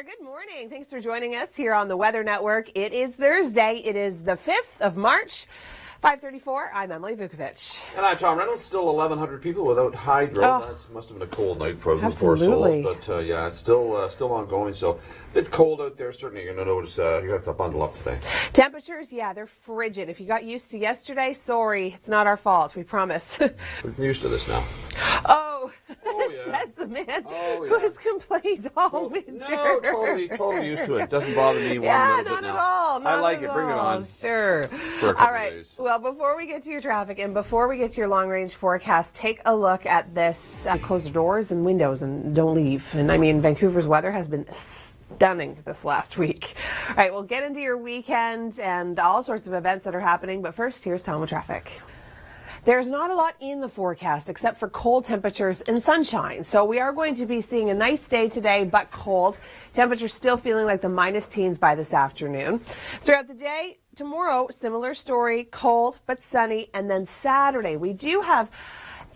there. Good morning. Thanks for joining us here on the Weather Network. It is Thursday. It is the 5th of March. 5:34. I'm Emily Vukovic. And I'm Tom Reynolds. Still 1,100 people without hydro. That must have been a cold night for the poor souls. But yeah, it's still ongoing. So a bit cold out there. Certainly you're going to notice you're going to have to bundle up today. Temperatures, yeah, they're frigid. If you got used to yesterday, sorry, it's not our fault. We promise. We're used to this now. Oh yeah. That's the man who has complained all winter. No, totally used to it. Doesn't bother me one little bit now. Not at all. I like it. Bring it on. Sure. For a couple of days. Well, before we get to your traffic and before we get to your long-range forecast, take a look at this. Close the doors and windows and don't leave. And I mean, Vancouver's weather has been stunning this last week. All right, we'll get into your weekend and all sorts of events that are happening. But first, here's Tom with traffic. There's not a lot in the forecast except for cold temperatures and sunshine. So we are going to be seeing a nice day today, but cold. Temperatures still feeling like the minus teens by this afternoon. Throughout the day, tomorrow, similar story, cold but sunny. And then Saturday, we do have,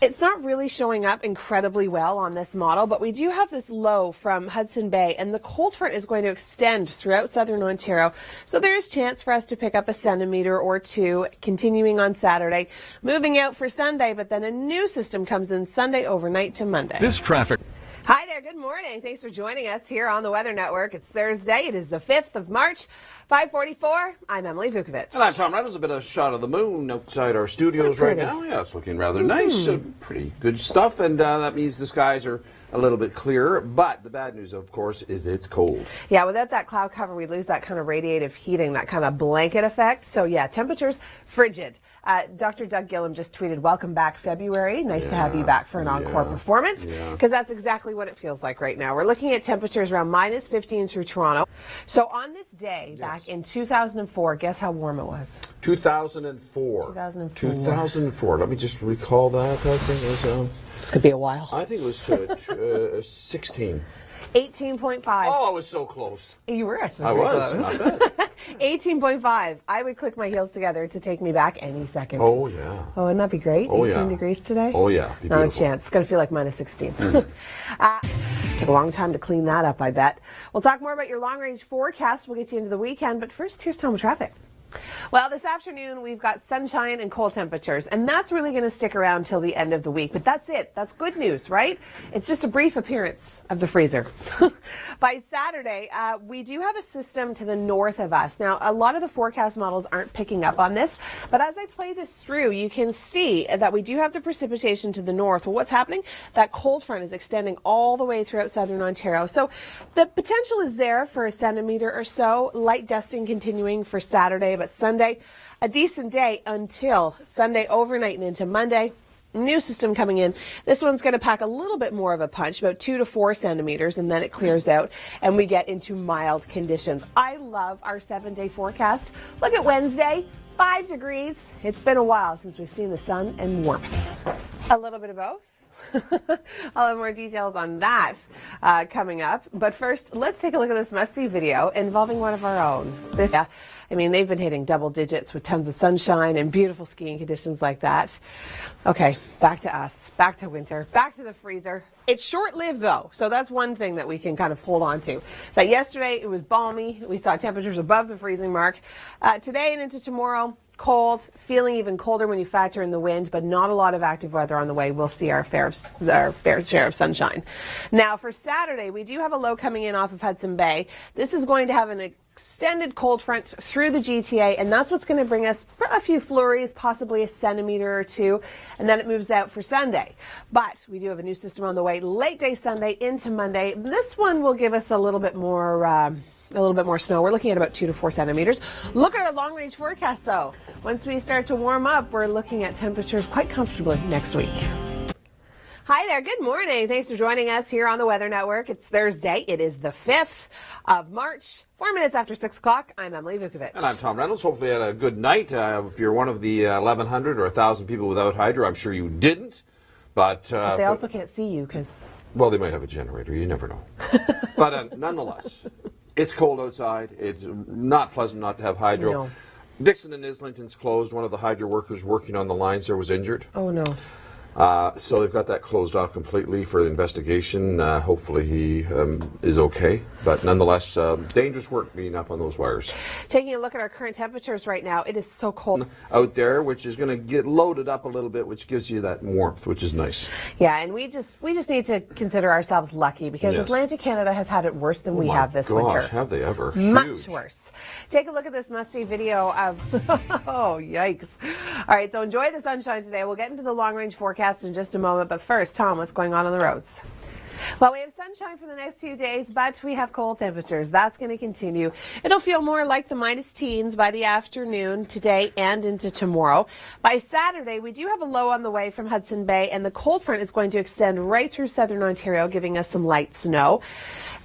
it's not really showing up incredibly well on this model, but we do have this low from Hudson Bay, and the cold front is going to extend throughout southern Ontario. So there is chance for us to pick up a centimeter or two, continuing on Saturday, moving out for Sunday, but then a new system comes in Sunday overnight to Monday. This traffic. Hi there. Good morning. Thanks for joining us here on the Weather Network. It's Thursday. It is the 5th of March, 5:44. I'm Emily Vukovic. And I'm Tom Reynolds. A bit of a shot of the moon outside our studios right now. Yeah, it's looking rather nice. Pretty good stuff. And that means the skies are a little bit clearer. But the bad news, of course, is that it's cold. Yeah, without that cloud cover, we lose that kind of radiative heating, that kind of blanket effect. So, yeah, temperatures frigid. Dr. Doug Gillum just tweeted, "Welcome back, February. Nice to have you back for an encore performance," because that's exactly what it feels like right now. We're looking at temperatures around minus 15 through Toronto. So on this day, back in 2004, guess how warm it was? 2004. 2004. Let me just recall that. I think it was. This could be a while. I think it was 16. 18.5. Oh, I was so close. You were actually I was. close. I bet. 18.5. I would click my heels together to take me back any second. Oh, yeah. Oh, wouldn't that be great? Oh, 18 degrees today? Oh, yeah. Not a chance. It's going to feel like minus 16. Took a long time to clean that up, I bet. We'll talk more about your long-range forecast. We'll get you into the weekend. But first, here's Tom with traffic. Well, this afternoon, we've got sunshine and cold temperatures, and that's really going to stick around till the end of the week. But that's it. That's good news, right? It's just a brief appearance of the freezer. By Saturday, we do have a system to the north of us. Now, a lot of the forecast models aren't picking up on this, but as I play this through, you can see that we do have the precipitation to the north. Well, what's happening? That cold front is extending all the way throughout southern Ontario. So the potential is there for a centimeter or so. Light dusting continuing for Saturday, but Sunday, a decent day until Sunday overnight and into Monday. New system coming in. This one's going to pack a little bit more of a punch, about 2 to 4 centimeters, and then it clears out and we get into mild conditions. I love our 7-day forecast. Look at Wednesday, 5 degrees. It's been a while since we've seen the sun and warmth. A little bit of both. I'll have more details on that coming up. But first, let's take a look at this must-see video involving one of our own. They've been hitting double digits with tons of sunshine and beautiful skiing conditions like that. Okay, back to us, back to winter, back to the freezer. It's short-lived, though, so that's one thing that we can kind of hold on to. So yesterday, it was balmy. We saw temperatures above the freezing mark. Today and into tomorrow, cold, feeling even colder when you factor in the wind, but not a lot of active weather on the way. We'll see our fair share of sunshine. Now, for Saturday, we do have a low coming in off of Hudson Bay. This is going to have an extended cold front through the GTA, and that's what's going to bring us a few flurries, possibly a centimeter or two, and then it moves out for Sunday. But we do have a new system on the way late day Sunday into Monday. This one will give us a little bit more snow. We're looking at about 2 to 4 centimeters. Look at our long-range forecast, though. Once we start to warm up, we're looking at temperatures quite comfortably next week. Hi there. Good morning. Thanks for joining us here on the Weather Network. It's Thursday. It is the 5th of March. 4 minutes after 6 o'clock. I'm Emily Vukovic. And I'm Tom Reynolds. Hopefully you had a good night. If you're one of the 1,100 or 1,000 people without hydro, I'm sure you didn't. But they also can't see you because... Well, they might have a generator. You never know. But nonetheless... It's cold outside. It's not pleasant not to have hydro. No. Dixon and Islington's closed. One of the hydro workers working on the lines there was injured. Oh, no. So they've got that closed off completely for the investigation. Hopefully he is okay. But nonetheless, dangerous work being up on those wires. Taking a look at our current temperatures right now, it is so cold out there, which is going to get loaded up a little bit, which gives you that warmth, which is nice. Yeah, and we just need to consider ourselves lucky because Atlantic Canada has had it worse than we have this winter. Have they ever? Much worse. Take a look at this must-see video of, oh, yikes. All right, so enjoy the sunshine today. We'll get into the long-range forecast in just a moment, but first, Tom, what's going on the roads? Well, we have sunshine for the next few days, but we have cold temperatures. That's going to continue. It'll feel more like the minus teens by the afternoon today and into tomorrow. By Saturday, we do have a low on the way from Hudson Bay, and the cold front is going to extend right through southern Ontario, giving us some light snow.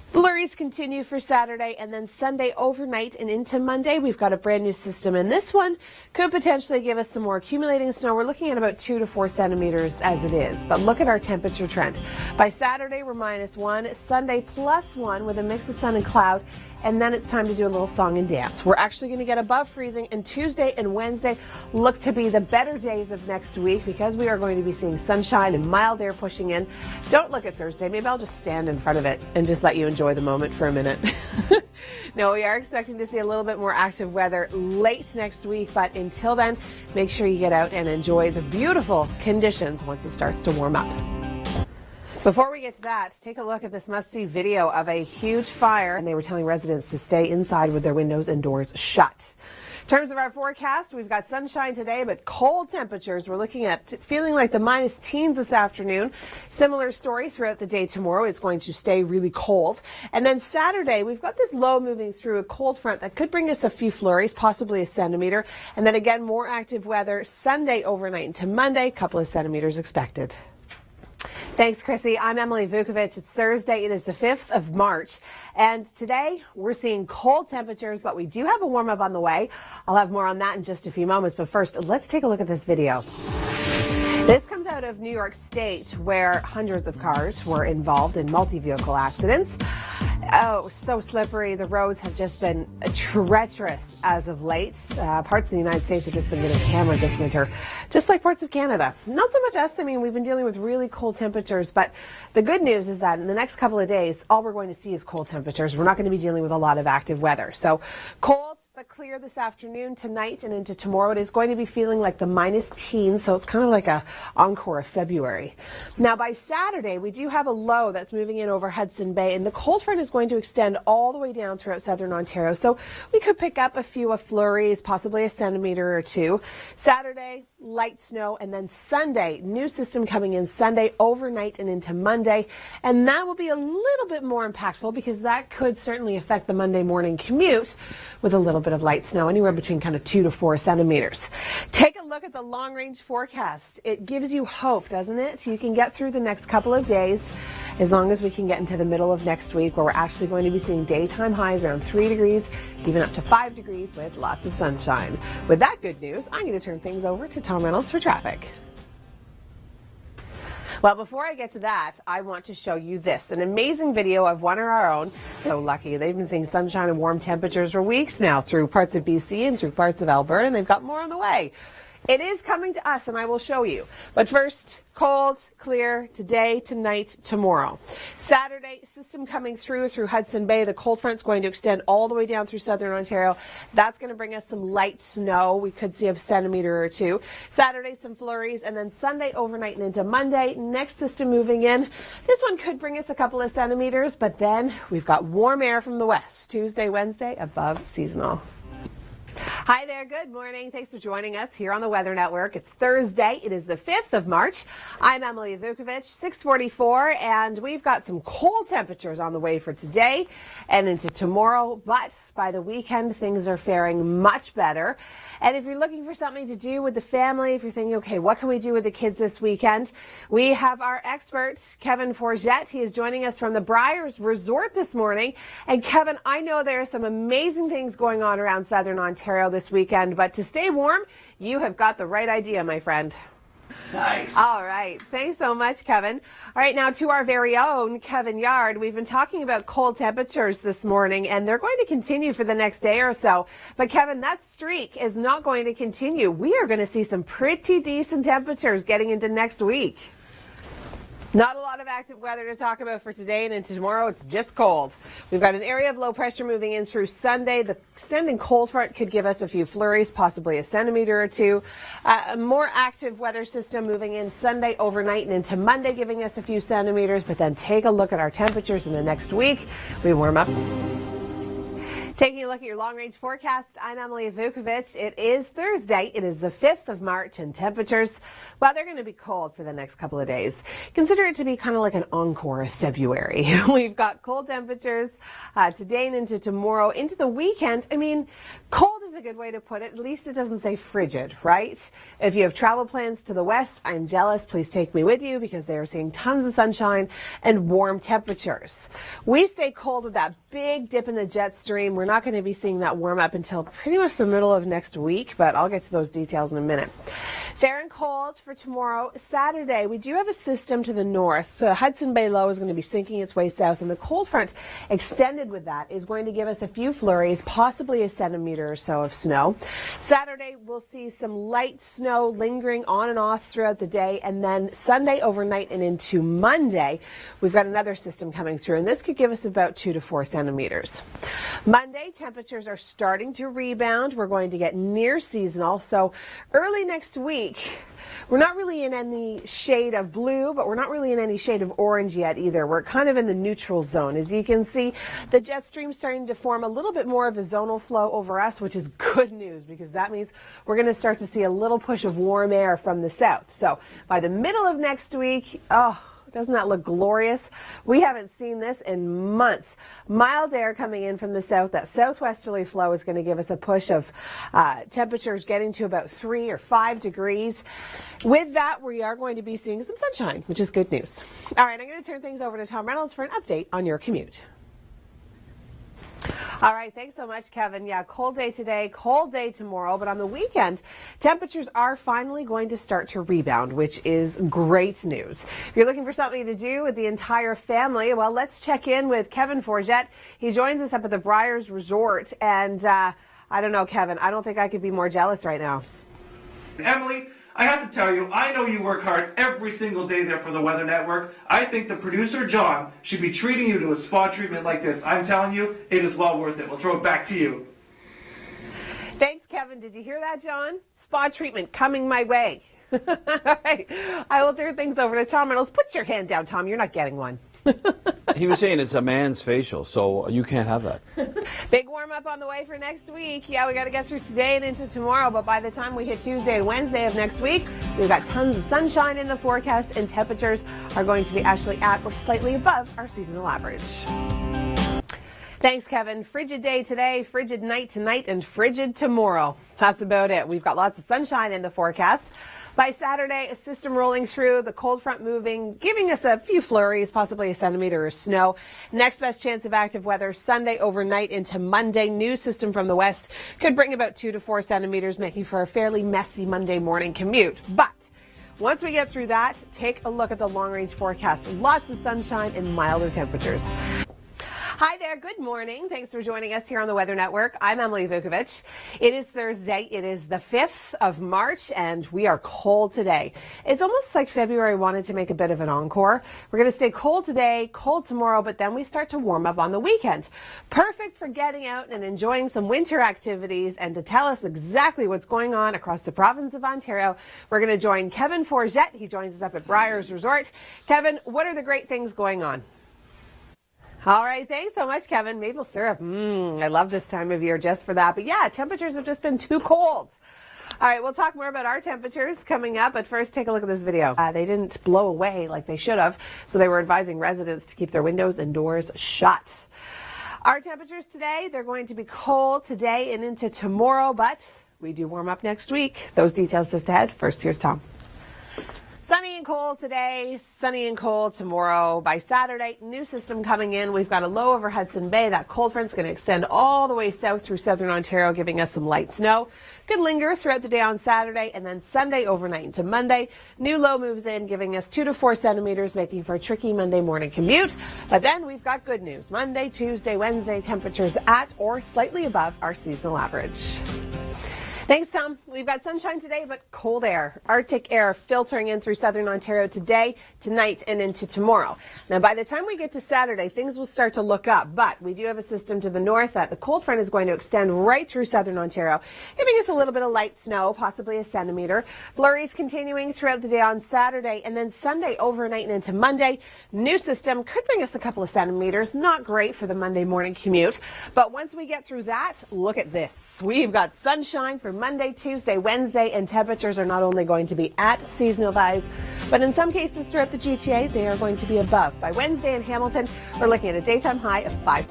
Flurries continue for Saturday, and then Sunday overnight and into Monday, we've got a brand new system, and this one could potentially give us some more accumulating snow. We're looking at about 2 to 4 centimeters as it is, but look at our temperature trend. By Saturday, we're -1, Sunday +1 with a mix of sun and cloud, and then it's time to do a little song and dance. We're actually going to get above freezing, and Tuesday and Wednesday look to be the better days of next week because we are going to be seeing sunshine and mild air pushing in. Don't look at Thursday. Maybe I'll just stand in front of it and just let you enjoy the moment for a minute. No, we are expecting to see a little bit more active weather late next week, but until then, make sure you get out and enjoy the beautiful conditions once it starts to warm up. Before we get to that, take a look at this must-see video of a huge fire, and they were telling residents to stay inside with their windows and doors shut. In terms of our forecast, we've got sunshine today, but cold temperatures. We're looking at feeling like the minus teens this afternoon. Similar story throughout the day tomorrow. It's going to stay really cold. And then Saturday, we've got this low moving through a cold front that could bring us a few flurries, possibly a centimeter. And then again, more active weather Sunday overnight into Monday, a couple of centimeters expected. Thanks, Chrissy. I'm Emily Vukovic. It's Thursday. It is the 5th of March. And today we're seeing cold temperatures, but we do have a warm up on the way. I'll have more on that in just a few moments. But first, let's take a look at this video. This comes out of New York State, where hundreds of cars were involved in multi-vehicle accidents. Oh, so slippery. The roads have just been treacherous as of late. Parts of the United States have just been getting hammered this winter, just like parts of Canada. Not so much us. I mean, we've been dealing with really cold temperatures, but the good news is that in the next couple of days, all we're going to see is cold temperatures. We're not going to be dealing with a lot of active weather. So cold but clear this afternoon, tonight, and into tomorrow. It is going to be feeling like the minus teens, so it's kind of like a encore of February. Now, by Saturday, we do have a low that's moving in over Hudson Bay, and the cold front is going to extend all the way down throughout southern Ontario. So we could pick up a few flurries, possibly a centimeter or two. Saturday, light snow, and then Sunday, new system coming in Sunday overnight and into Monday. And that will be a little bit more impactful because that could certainly affect the Monday morning commute with a little bit of light snow, anywhere between kind of 2 to 4 centimeters. Take a look at the long range forecast. It gives you hope, doesn't it? You can get through the next couple of days as long as we can get into the middle of next week, where we're actually going to be seeing daytime highs around 3 degrees, even up to 5 degrees with lots of sunshine. With that good news, I'm going to turn things over to Tom Reynolds for traffic. Well, before I get to that, I want to show you this, an amazing video of one of our own. So lucky. They've been seeing sunshine and warm temperatures for weeks now through parts of BC and through parts of Alberta, and they've got more on the way. It is coming to us, and I will show you. But first, cold, clear, today, tonight, tomorrow. Saturday, system coming through Hudson Bay. The cold front's going to extend all the way down through southern Ontario. That's going to bring us some light snow. We could see a centimeter or two. Saturday, some flurries, and then Sunday overnight and into Monday. Next system moving in. This one could bring us a couple of centimeters, but then we've got warm air from the west. Tuesday, Wednesday, above seasonal. Hi there, good morning. Thanks for joining us here on the Weather Network. It's Thursday. It is the 5th of March. I'm Emily Vukovic, 6:44, and we've got some cold temperatures on the way for today and into tomorrow, but by the weekend, things are faring much better. And if you're looking for something to do with the family, if you're thinking, okay, what can we do with the kids this weekend? We have our expert, Kevin Forget. He is joining us from the Briars Resort this morning. And Kevin, I know there are some amazing things going on around southern Ontario this weekend, but to stay warm, you have got the right idea, my friend. Nice. All right. Thanks so much, Kevin. All right, now to our very own Kevin Yard. We've been talking about cold temperatures this morning, and they're going to continue for the next day or so. But Kevin, that streak is not going to continue. We are going to see some pretty decent temperatures getting into next week. Not a lot of active weather to talk about for today and into tomorrow. It's just cold. We've got an area of low pressure moving in through Sunday. The extending cold front could give us a few flurries, possibly a centimeter or two. A more active weather system moving in Sunday overnight and into Monday, giving us a few centimeters. But then take a look at our temperatures in the next week. We warm up. Taking a look at your long-range forecast, I'm Emily Vukovic. It is Thursday. It is the 5th of March, and temperatures, well, they're going to be cold for the next couple of days. Consider it to be kind of like an encore of February. We've got cold temperatures today and into tomorrow, into the weekend. I mean, cold is a good way to put it. At least it doesn't say frigid, right? If you have travel plans to the west, I'm jealous. Please take me with you because they are seeing tons of sunshine and warm temperatures. We stay cold with that big dip in the jet stream. We're not going to be seeing that warm up until pretty much the middle of next week, but I'll get to those details in a minute. Fair and cold for tomorrow. Saturday, we do have a system to the north. The Hudson Bay Low is going to be sinking its way south, and the cold front extended with that is going to give us a few flurries, possibly a centimeter or so of snow. Saturday, we'll see some light snow lingering on and off throughout the day, and then Sunday overnight and into Monday, we've got another system coming through, and this could give us about 2 to 4 centimeters. Monday, temperatures are starting to rebound. We're going to get near seasonal. So early next week, we're not really in any shade of blue, but we're not really in any shade of orange yet either. We're kind of in the neutral zone. As you can see, the jet stream starting to form a little bit more of a zonal flow over us, which is good news because that means we're going to start to see a little push of warm air from the south. So by the middle of next week, doesn't that look glorious? We haven't seen this in months. Mild air coming in from the south. That southwesterly flow is going to give us a push of temperatures getting to about 3 or 5 degrees. With that, we are going to be seeing some sunshine, which is good news. All right, I'm going to turn things over to Tom Reynolds for an update on your commute. All right, thanks so much, Kevin. Yeah, cold day today, cold day tomorrow, but on the weekend, temperatures are finally going to start to rebound, which is great news. If you're looking for something to do with the entire family, well, let's check in with Kevin Forget. He joins us up at the Briars Resort, and I don't know, Kevin, I don't think I could be more jealous right now. Emily, I have to tell you, I know you work hard every single day there for the Weather Network. I think the producer, John, should be treating you to a spa treatment like this. I'm telling you, it is well worth it. We'll throw it back to you. Thanks, Kevin. Did you hear that, John? Spa treatment coming my way. All right. I will turn things over to Tom Reynolds. Put your hand down, Tom. You're not getting one. He was saying it's a man's facial, so you can't have that. Big warm up on the way for next week. Yeah, we got to get through today and into tomorrow, but by the time we hit Tuesday and Wednesday of next week, we've got tons of sunshine in the forecast, and temperatures are going to be actually at or slightly above our seasonal average. Thanks, Kevin. Frigid day today, frigid night tonight, and frigid tomorrow. That's about it. We've got lots of sunshine in the forecast. By Saturday, a system rolling through, the cold front moving, giving us a few flurries, possibly a centimeter of snow. Next best chance of active weather Sunday overnight into Monday. New system from the west could bring about 2 to 4 centimeters, making for a fairly messy Monday morning commute. But once we get through that, take a look at the long-range forecast. Lots of sunshine and milder temperatures. Hi there. Good morning. Thanks for joining us here on the Weather Network. I'm Emily Vukovic. It is Thursday. It is the 5th of March, and we are cold today. It's almost like February wanted to make a bit of an encore. We're going to stay cold today, cold tomorrow, but then we start to warm up on the weekend. Perfect for getting out and enjoying some winter activities. And to tell us exactly what's going on across the province of Ontario, we're going to join Kevin Forget. He joins us up at Briars Resort. Kevin, what are the great things going on? All right, thanks so much, Kevin. Maple syrup. I love this time of year just for that. But yeah, temperatures have just been too cold. All right, we'll talk more about our temperatures coming up, but first take a look at this video. They didn't blow away like they should have, so they were advising residents to keep their windows and doors shut. Our temperatures today, they're going to be cold today and into tomorrow, but we do warm up next week. Those details just ahead. First, here's Tom. Sunny and cold today, sunny and cold tomorrow. By Saturday, new system coming in. We've got a low over Hudson Bay. That cold front's going to extend all the way south through southern Ontario, giving us some light snow. Could linger throughout the day on Saturday, and then Sunday overnight into Monday. New low moves in, giving us 2 to 4 centimeters, making for a tricky Monday morning commute. But then we've got good news. Monday, Tuesday, Wednesday, temperatures at or slightly above our seasonal average. Thanks, Tom. We've got sunshine today, but cold air. Arctic air filtering in through southern Ontario today, tonight, and into tomorrow. Now, by the time we get to Saturday, things will start to look up, but we do have a system to the north that the cold front is going to extend right through southern Ontario, giving us a little bit of light snow, possibly a centimeter. Flurries continuing throughout the day on Saturday, and then Sunday overnight and into Monday. New system could bring us a couple of centimeters. Not great for the Monday morning commute, but once we get through that, look at this. We've got sunshine for Monday, Tuesday, Wednesday, and temperatures are not only going to be at seasonal values, but in some cases throughout the GTA, they are going to be above. By Wednesday in Hamilton, we're looking at a daytime high of 5.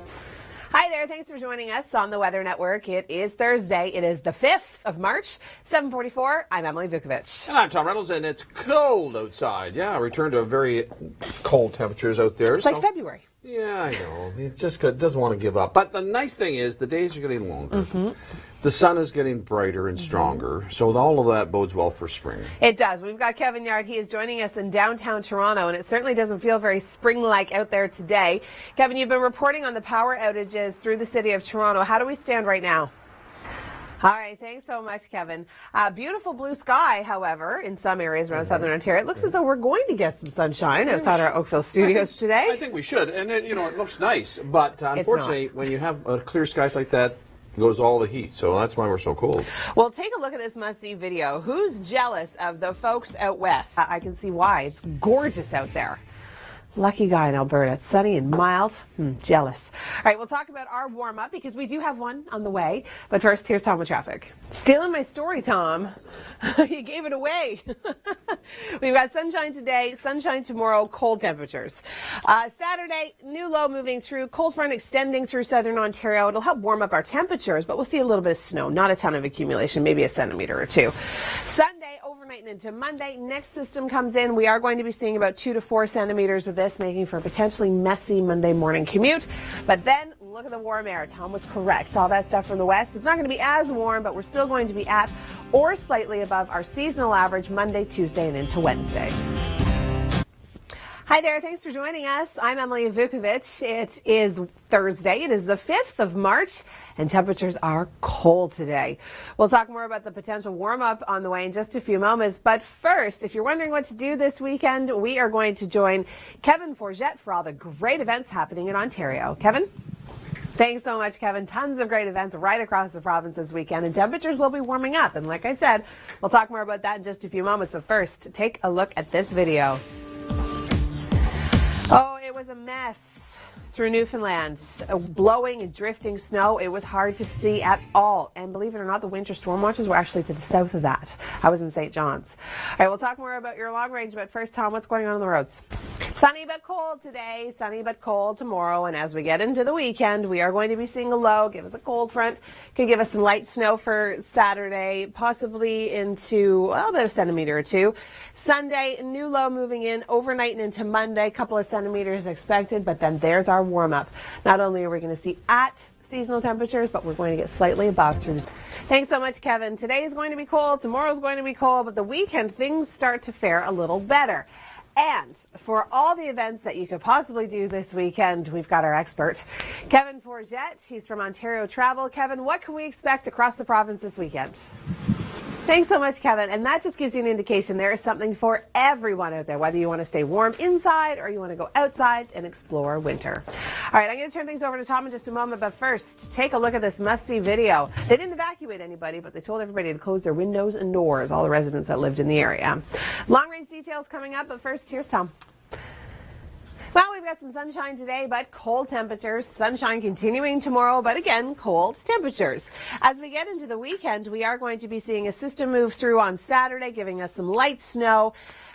Hi there, thanks for joining us on the Weather Network. It is Thursday. It is the 5th of March, 7:44. I'm Emily Vukovic. And I'm Tom Reynolds, and it's cold outside. Yeah, return to very cold temperatures out there. It's like February. Yeah, I know. It just doesn't want to give up. But the nice thing is the days are getting longer. The sun is getting brighter and stronger, so all of that bodes well for spring. It does. We've got Kevin Yard. He is joining us in downtown Toronto, and it certainly doesn't feel very spring-like out there today. Kevin, you've been reporting on the power outages through the city of Toronto. How do we stand right now? All right, thanks so much, Kevin. Beautiful blue sky, however, in some areas around southern Ontario. It looks as though we're going to get some sunshine outside our Oakville studios today. I think we should, and it looks nice, but unfortunately, when you have clear skies like that, goes all the heat, so that's why we're so cold. Well, take a look at this must-see video. Who's jealous of the folks out west? I can see why. It's gorgeous out there. Lucky guy in Alberta. It's sunny and mild. Jealous. All right, we'll talk about our warm-up because we do have one on the way. But first, here's Tom with traffic. Stealing my story, Tom. You gave it away. We've got sunshine today, sunshine tomorrow, cold temperatures. Saturday, new low moving through, cold front extending through southern Ontario. It'll help warm up our temperatures, but we'll see a little bit of snow. Not a ton of accumulation, maybe a centimeter or two. Sunday, overnight and into Monday, next system comes in. We are going to be seeing about 2 to 4 centimeters with this, making for a potentially messy Monday morning commute. But then look at the warm air. Tom was correct. All that stuff from the west. It's not going to be as warm, but we're still going to be at or slightly above our seasonal average Monday, Tuesday, and into Wednesday. Hi there. Thanks for joining us. I'm Emily Vukovic. It is Thursday. It is the 5th of March, and temperatures are cold today. We'll talk more about the potential warm-up on the way in just a few moments. But first, if you're wondering what to do this weekend, we are going to join Kevin Forget for all the great events happening in Ontario. Kevin? Thanks so much, Kevin. Tons of great events right across the province this weekend, and temperatures will be warming up. And like I said, we'll talk more about that in just a few moments. But first, take a look at this video. Oh, it was a mess through Newfoundland. Blowing and drifting snow. It was hard to see at all. And believe it or not, the winter storm watches were actually to the south of that. I was in St. John's. All right, we'll talk more about your long range, but first, Tom, what's going on the roads? Sunny but cold today, sunny but cold tomorrow, and as we get into the weekend, we are going to be seeing a low, give us a cold front, could give us some light snow for Saturday, possibly into about a centimeter or two. Sunday, new low moving in overnight and into Monday, a couple of centimeters expected, but then there's our warm-up. Not only are we going to see at seasonal temperatures, but we're going to get slightly above through the... Thanks so much, Kevin. Today is going to be cold, tomorrow's going to be cold, but the weekend things start to fare a little better. And for all the events that you could possibly do this weekend, we've got our expert, Kevin Forget. He's from Ontario Travel. Kevin, what can we expect across the province this weekend? Thanks so much, Kevin. And that just gives you an indication there is something for everyone out there, whether you want to stay warm inside or you want to go outside and explore winter. All right, I'm going to turn things over to Tom in just a moment, but first, take a look at this must-see video. They didn't evacuate anybody, but they told everybody to close their windows and doors, all the residents that lived in the area. Long-range details coming up, but first, here's Tom. Well, we've got some sunshine today, but cold temperatures. Sunshine continuing tomorrow, but again, cold temperatures. As we get into the weekend, we are going to be seeing a system move through on Saturday, giving us some light snow.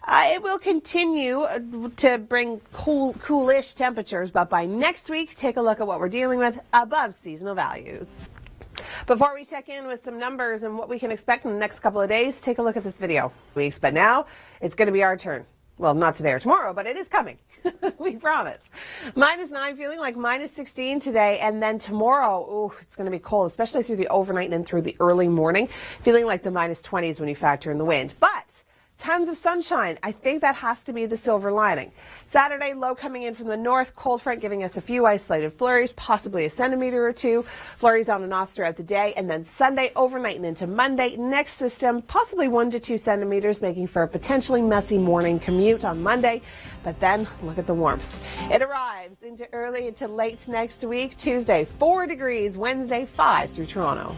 It will continue to bring coolish temperatures, but by next week, take a look at what we're dealing with above seasonal values. Before we check in with some numbers and what we can expect in the next couple of days, take a look at this video. But now it's going to be our turn. Well, not today or tomorrow, but it is coming. We promise. -9, feeling like -16 today. And then tomorrow, ooh, it's going to be cold, especially through the overnight and through the early morning. Feeling like the -20s when you factor in the wind. But tons of sunshine. I think that has to be the silver lining. Saturday, low coming in from the north, cold front giving us a few isolated flurries, possibly a centimeter or two. Flurries on and off throughout the day. And then Sunday, overnight and into Monday, next system, possibly 1 to 2 centimeters, making for a potentially messy morning commute on Monday. But then look at the warmth. It arrives into early into late next week. Tuesday, 4 degrees. Wednesday, 5 through Toronto.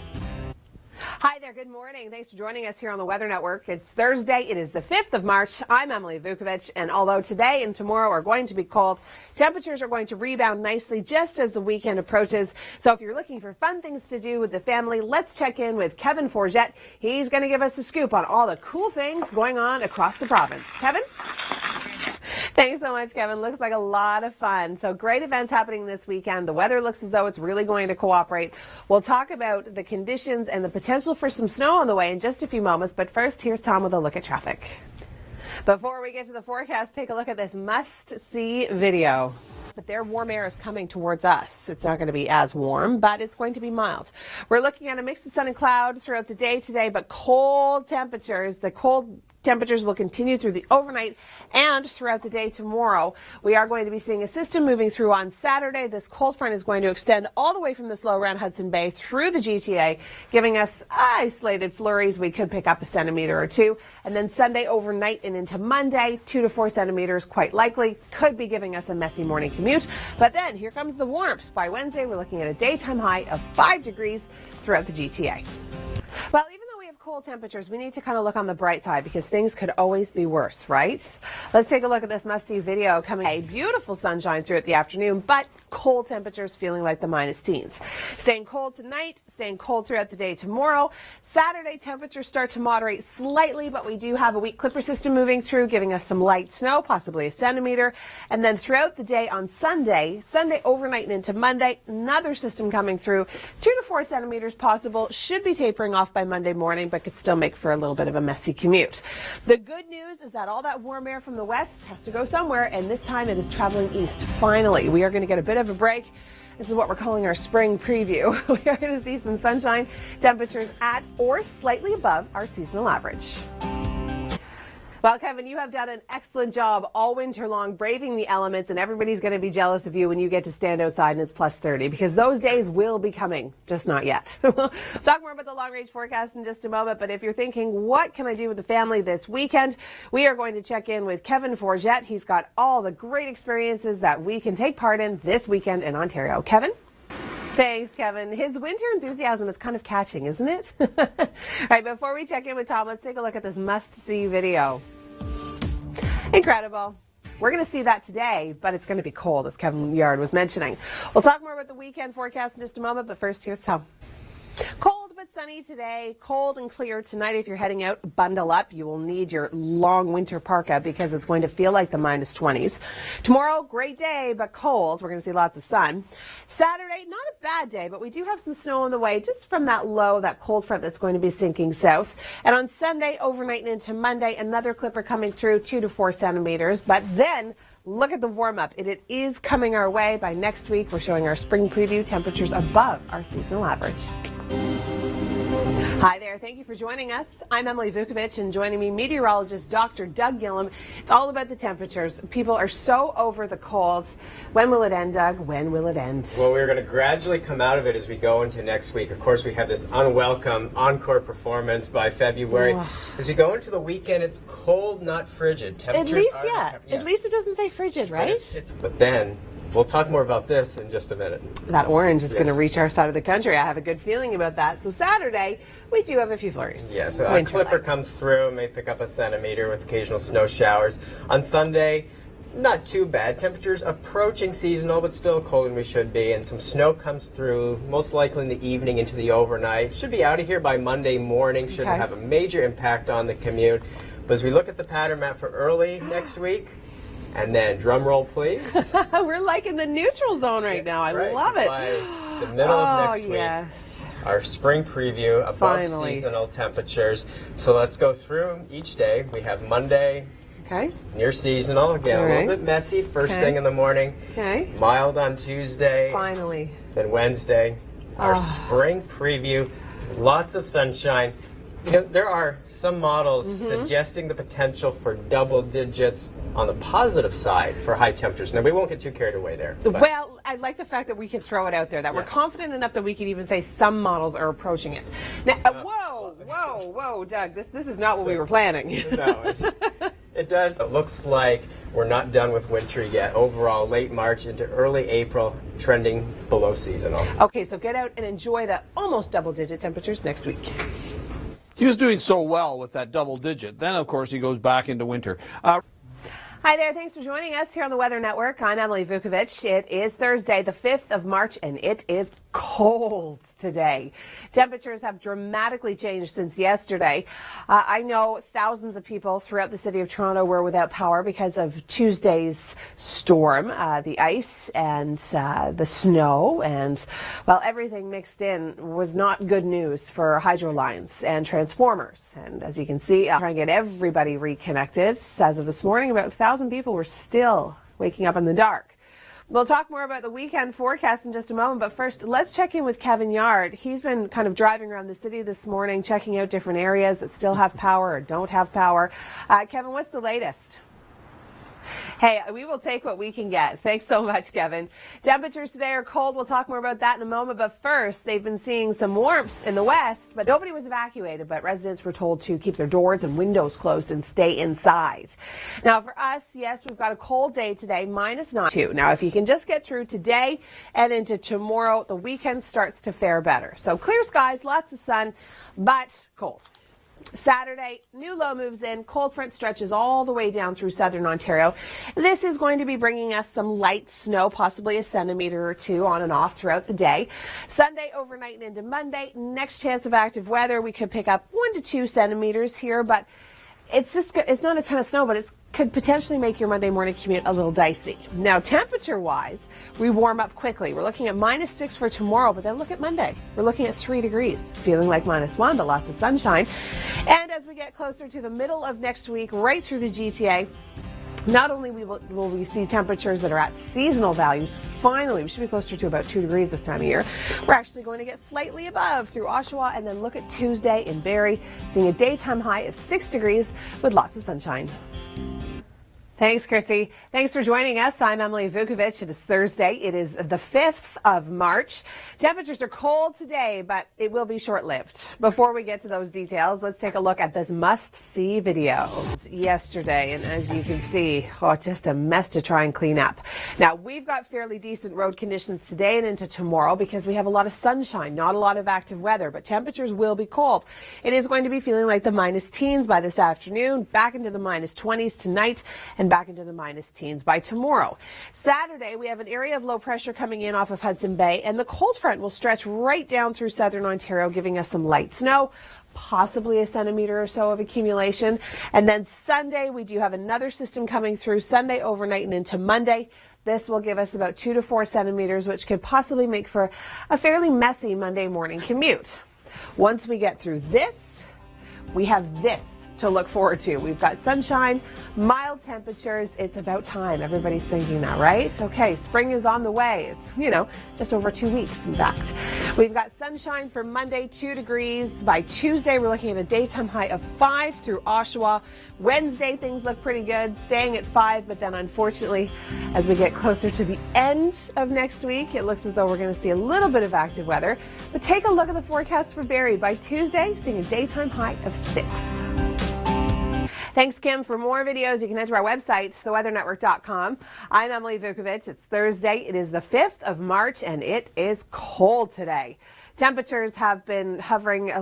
Hi there, good morning. Thanks for joining us here on the Weather Network. It's Thursday, it is the 5th of March. I'm Emily Vukovic, and although today and tomorrow are going to be cold, temperatures are going to rebound nicely just as the weekend approaches. So if you're looking for fun things to do with the family, let's check in with Kevin Forget. He's going to give us a scoop on all the cool things going on across the province. Kevin? Thanks so much, Kevin. Looks like a lot of fun. So great events happening this weekend. The weather looks as though it's really going to cooperate. We'll talk about the conditions and the potential for some snow on the way in just a few moments. But first, here's Tom with a look at traffic. Before we get to the forecast, take a look at this must-see video. But their warm air is coming towards us. It's not going to be as warm, but it's going to be mild. We're looking at a mix of sun and cloud throughout the day today, but cold temperatures. The cold temperatures will continue through the overnight and throughout the day tomorrow. We are going to be seeing a system moving through on Saturday. This cold front is going to extend all the way from this low around Hudson Bay through the GTA, giving us isolated flurries. We could pick up a centimeter or two. And then Sunday overnight and into Monday, 2 to 4 centimeters quite likely. Could be giving us a messy morning commute. But then here comes the warmth. By Wednesday, we're looking at a daytime high of 5 degrees throughout the GTA. Well, even though we have cold temperatures, we need to kind of look on the bright side because things could always be worse, right? Let's take a look at this must-see video coming. A beautiful sunshine throughout the afternoon, but cold temperatures feeling like the -teens. Staying cold tonight, staying cold throughout the day tomorrow. Saturday, temperatures start to moderate slightly, but we do have a weak clipper system moving through, giving us some light snow, possibly a centimeter. And then throughout the day on Sunday overnight and into Monday, another system coming through, 2 to 4 centimeters possible. Should be tapering off by Monday morning, but could still make for a little bit of a messy commute. The good news is that all that warm air from the west has to go somewhere, and this time it is traveling east. Finally, we are going to get a bit of a break. This is what we're calling our spring preview. We are going to see some sunshine, temperatures at or slightly above our seasonal average. Well, Kevin, you have done an excellent job all winter long braving the elements, and everybody's going to be jealous of you when you get to stand outside and it's +30, because those days will be coming, just not yet. We'll talk more about the long-range forecast in just a moment, but if you're thinking, what can I do with the family this weekend, we are going to check in with Kevin Forget. He's got all the great experiences that we can take part in this weekend in Ontario. Kevin? Thanks, Kevin. His winter enthusiasm is kind of catching, isn't it? All right, before we check in with Tom, let's take a look at this must-see video. Incredible. We're going to see that today, but it's going to be cold, as Kevin Yard was mentioning. We'll talk more about the weekend forecast in just a moment, but first, here's Tom. Cold but sunny today. Cold and clear tonight. If you're heading out, bundle up. You will need your long winter parka because it's going to feel like the -20s. Tomorrow, great day, but cold. We're going to see lots of sun. Saturday, not a bad day, but we do have some snow on the way just from that low, that cold front that's going to be sinking south. And on Sunday, overnight and into Monday, another clipper coming through, 2 to 4 centimeters. But then, look at the warm-up. It is coming our way. By next week, we're showing our spring preview, temperatures above our seasonal average. Hi there. Thank you for joining us. I'm Emily Vukovic, and joining me, meteorologist Dr. Doug Gillum. It's all about the temperatures. People are so over the cold. When will it end, Doug? When will it end? Well, we're going to gradually come out of it as we go into next week. Of course, we have this unwelcome encore performance by February. As we go into the weekend, it's cold, not frigid. At least, At least it doesn't say frigid, right? But then, we'll talk more about this in just a minute. That orange is going to reach our side of the country. I have a good feeling about that. So Saturday, we do have a few flurries. Yeah, so a clipper comes through, may pick up a centimeter with occasional snow showers. On Sunday, not too bad. Temperatures approaching seasonal, but still colder than we should be. And some snow comes through, most likely in the evening into the overnight. Should be out of here by Monday morning. Shouldn't have a major impact on the commute. But as we look at the pattern map for early next week, and then, drum roll, please. We're like in the neutral zone right now. I love it. By the middle of next week. Yes. our spring preview above Finally. seasonal temperatures. So let's go through each day. We have Monday, Okay. near seasonal, again, All a right. little bit messy first Okay. thing in the morning. Okay. Mild on Tuesday. Finally. Then Wednesday, our spring preview, lots of sunshine. You know, there are some models suggesting the potential for double digits on the positive side for high temperatures. Now, we won't get too carried away there. but- Well, I like the fact that we can throw it out there, that we're Yes. confident enough that we can even say some models are approaching it. Now, whoa, Doug, this is not what we were planning. No, it does. It looks like we're not done with winter yet. Overall, late March into early April, trending below seasonal. Okay, so get out and enjoy the almost double-digit temperatures next week. He was doing so well with that double digit. Then, of course, he goes back into winter. Hi there, thanks for joining us here on the Weather Network. I'm Emily Vukovic. It is Thursday, the 5th of March, and it is cold today. Temperatures have dramatically changed since yesterday. I know thousands of people throughout the city of Toronto were without power because of Tuesday's storm, the ice and the snow, and, well, everything mixed in was not good news for hydro lines and transformers. And as you can see, trying to get everybody reconnected. As of this morning, about 1,000 people were still waking up in the dark. We'll talk more about the weekend forecast in just a moment, but first, let's check in with Kevin Yard. He's been kind of driving around the city this morning, checking out different areas that still have power or don't have power. Kevin, what's the latest? Hey, we will take what we can get. Thanks so much, Kevin. Temperatures today are cold. We'll talk more about that in a moment. But first, they've been seeing some warmth in the west, but nobody was evacuated. But residents were told to keep their doors and windows closed and stay inside. Now, for us, yes, we've got a cold day today, -9. Now, if you can just get through today and into tomorrow, the weekend starts to fare better. So clear skies, lots of sun, but cold. Saturday, new low moves in. Cold front stretches all the way down through southern Ontario. This is going to be bringing us some light snow, possibly a centimeter or two on and off throughout the day. Sunday, overnight and into Monday, next chance of active weather. We could pick up 1 to 2 centimeters here, but it's not a ton of snow, but it could potentially make your Monday morning commute a little dicey. Now, temperature-wise, we warm up quickly. We're looking at -6 for tomorrow, but then look at Monday. We're looking at 3 degrees, feeling like -1, but lots of sunshine. And as we get closer to the middle of next week, right through the GTA, not only will we see temperatures that are at seasonal values, finally, we should be closer to about 2 degrees this time of year. We're actually going to get slightly above through Oshawa, and then look at Tuesday in Barrie, seeing a daytime high of 6 degrees with lots of sunshine. Thanks, Chrissy. Thanks for joining us. I'm Emily Vukovic. It is Thursday. It is the 5th of March. Temperatures are cold today, but it will be short-lived. Before we get to those details, let's take a look at this must-see video. Yesterday, and as you can see, just a mess to try and clean up. Now, we've got fairly decent road conditions today and into tomorrow because we have a lot of sunshine, not a lot of active weather, but temperatures will be cold. It is going to be feeling like the -teens by this afternoon, back into the -20s tonight, and back into the -teens by tomorrow. Saturday, we have an area of low pressure coming in off of Hudson Bay, and the cold front will stretch right down through southern Ontario, giving us some light snow, possibly a centimeter or so of accumulation. And then Sunday, we do have another system coming through Sunday overnight and into Monday. This will give us about 2 to 4 centimeters, which could possibly make for a fairly messy Monday morning commute. Once we get through this, we have this to look forward to. We've got sunshine, mild temperatures. It's about time. Everybody's thinking that, right? Okay, spring is on the way. It's, just over 2 weeks, in fact. We've got sunshine for Monday, 2 degrees. By Tuesday, we're looking at a daytime high of 5 through Oshawa. Wednesday, things look pretty good, staying at 5, but then unfortunately, as we get closer to the end of next week, it looks as though we're going to see a little bit of active weather. But take a look at the forecast for Barrie. By Tuesday, seeing a daytime high of 6. Thanks, Kim. For more videos, you can head to our website, theweathernetwork.com. I'm Emily Vukovic. It's Thursday. It is the 5th of March, and it is cold today. Temperatures have been hovering,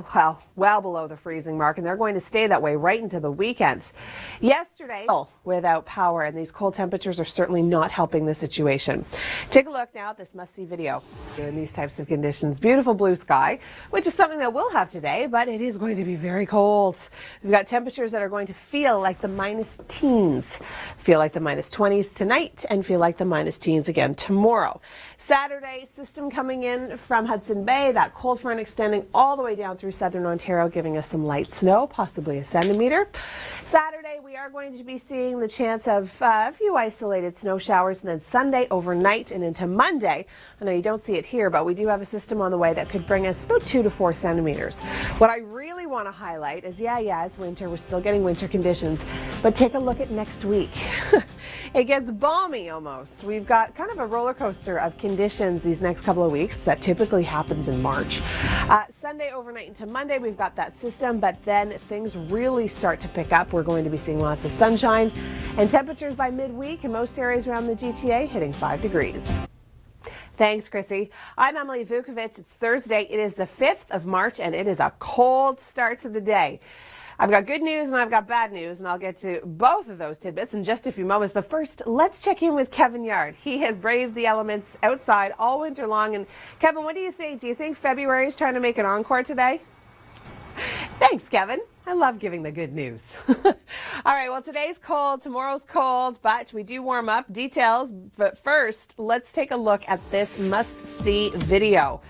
well below the freezing mark, and they're going to stay that way right into the weekend. Yesterday, without power, and these cold temperatures are certainly not helping the situation. Take a look now at this must-see video. In these types of conditions, beautiful blue sky, which is something that we'll have today, but it is going to be very cold. We've got temperatures that are going to feel like the -teens, feel like the -20s tonight, and feel like the -teens again tomorrow. Saturday, system coming in from Hudson Bay. That that cold front extending all the way down through southern Ontario, giving us some light snow, possibly a centimeter. Saturday, we are going to be seeing the chance of a few isolated snow showers, and then Sunday overnight and into Monday. I know you don't see it here, but we do have a system on the way that could bring us about 2 to 4 centimeters. What I really want to highlight is, yeah, it's winter. We're still getting winter conditions, but take a look at next week. It gets balmy almost. We've got kind of a roller coaster of conditions these next couple of weeks that typically happens in March. Sunday overnight into Monday, we've got that system, but then things really start to pick up. We're going to be seeing lots of sunshine and temperatures by midweek in most areas around the GTA hitting 5 degrees. Thanks, Chrissy. I'm Emily Vukovic. It's Thursday. It is the 5th of March, and it is a cold start to the day. I've got good news and I've got bad news, and I'll get to both of those tidbits in just a few moments. But first, let's check in with Kevin Yard. He has braved the elements outside all winter long. And Kevin, what do you think? Do you think February is trying to make an encore today? Thanks, Kevin. I love giving the good news. All right, well, today's cold, tomorrow's cold, but we do warm up. Details, but first, let's take a look at this must-see video.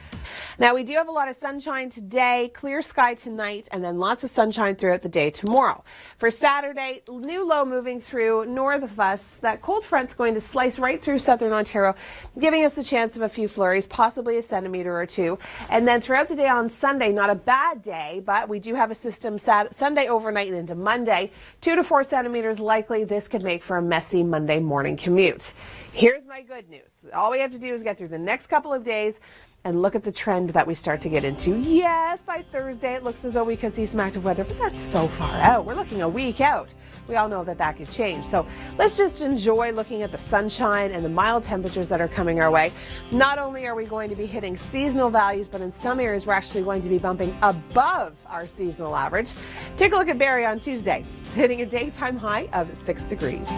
Now, we do have a lot of sunshine today, clear sky tonight, and then lots of sunshine throughout the day tomorrow. For Saturday, new low moving through north of us. That cold front's going to slice right through southern Ontario, giving us the chance of a few flurries, possibly a centimeter or two. And then throughout the day on Sunday, not a bad day, but we do have a system Sunday overnight and into Monday, 2 to 4 centimeters likely. This could make for a messy Monday morning commute. Here's my good news. All we have to do is get through the next couple of days and look at the trend that we start to get into. Yes, by Thursday it looks as though we could see some active weather, but that's so far out. We're looking a week out. We all know that that could change. So let's just enjoy looking at the sunshine and the mild temperatures that are coming our way. Not only are we going to be hitting seasonal values, but in some areas we're actually going to be bumping above our seasonal average. Take a look at Barrie on Tuesday. It's hitting a daytime high of 6 degrees.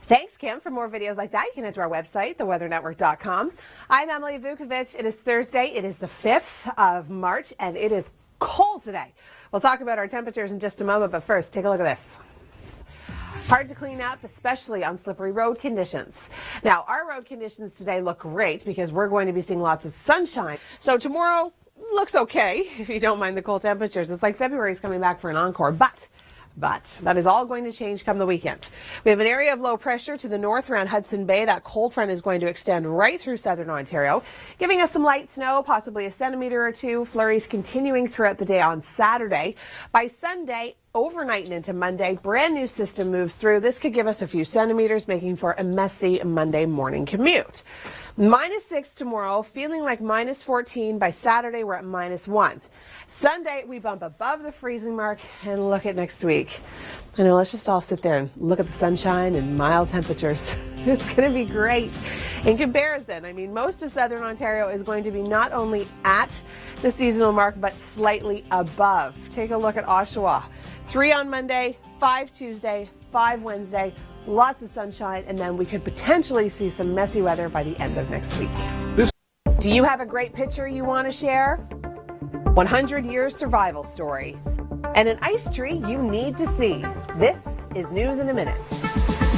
Thanks, Kim. For more videos like that, you can head to our website, theweathernetwork.com. I'm Emily Vukovic. It is Thursday. It is the 5th of March, and it is cold today. We'll talk about our temperatures in just a moment, but first, take a look at this. Hard to clean up, especially on slippery road conditions. Now, our road conditions today look great because we're going to be seeing lots of sunshine. So tomorrow looks okay, if you don't mind the cold temperatures. It's like February is coming back for an encore, but that is all going to change come the weekend. We have an area of low pressure to the north around Hudson Bay. That cold front is going to extend right through southern Ontario, giving us some light snow, possibly a centimeter or two. Flurries continuing throughout the day on Saturday. By Sunday, overnight and into Monday, brand new system moves through. This could give us a few centimeters, making for a messy Monday morning commute. -6 tomorrow, feeling like -14. By Saturday, we're at -1. Sunday, we bump above the freezing mark, and look at next week. I know, let's just all sit there and look at the sunshine and mild temperatures. It's going to be great. In comparison, I mean, most of southern Ontario is going to be not only at the seasonal mark, but slightly above. Take a look at Oshawa. 3 on Monday, 5 Tuesday, 5 Wednesday. Lots of sunshine, and then we could potentially see some messy weather by the end of next week. Do you have a great picture you want to share? 100 years survival story. And an ice tree you need to see. This is News in a Minute.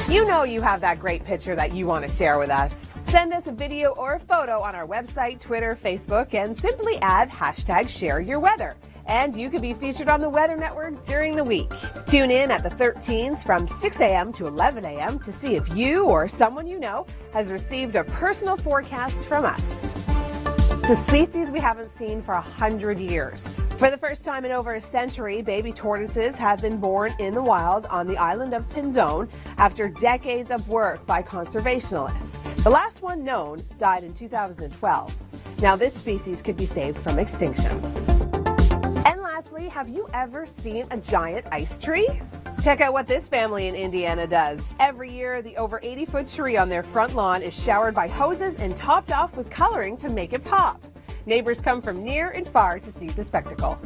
You know you have that great picture that you want to share with us. Send us a video or a photo on our website, Twitter, Facebook, and simply add #ShareYourWeather. And you could be featured on the Weather Network during the week. Tune in at the 13s from 6 a.m. to 11 a.m. to see if you or someone you know has received a personal forecast from us. It's a species we haven't seen for 100 years. For the first time in over a century, baby tortoises have been born in the wild on the island of Pinzone after decades of work by conservationists. The last one known died in 2012. Now this species could be saved from extinction. And lastly, have you ever seen a giant ice tree? Check out what this family in Indiana does. Every year, the over 80-foot tree on their front lawn is showered by hoses and topped off with coloring to make it pop. Neighbors come from near and far to see the spectacle.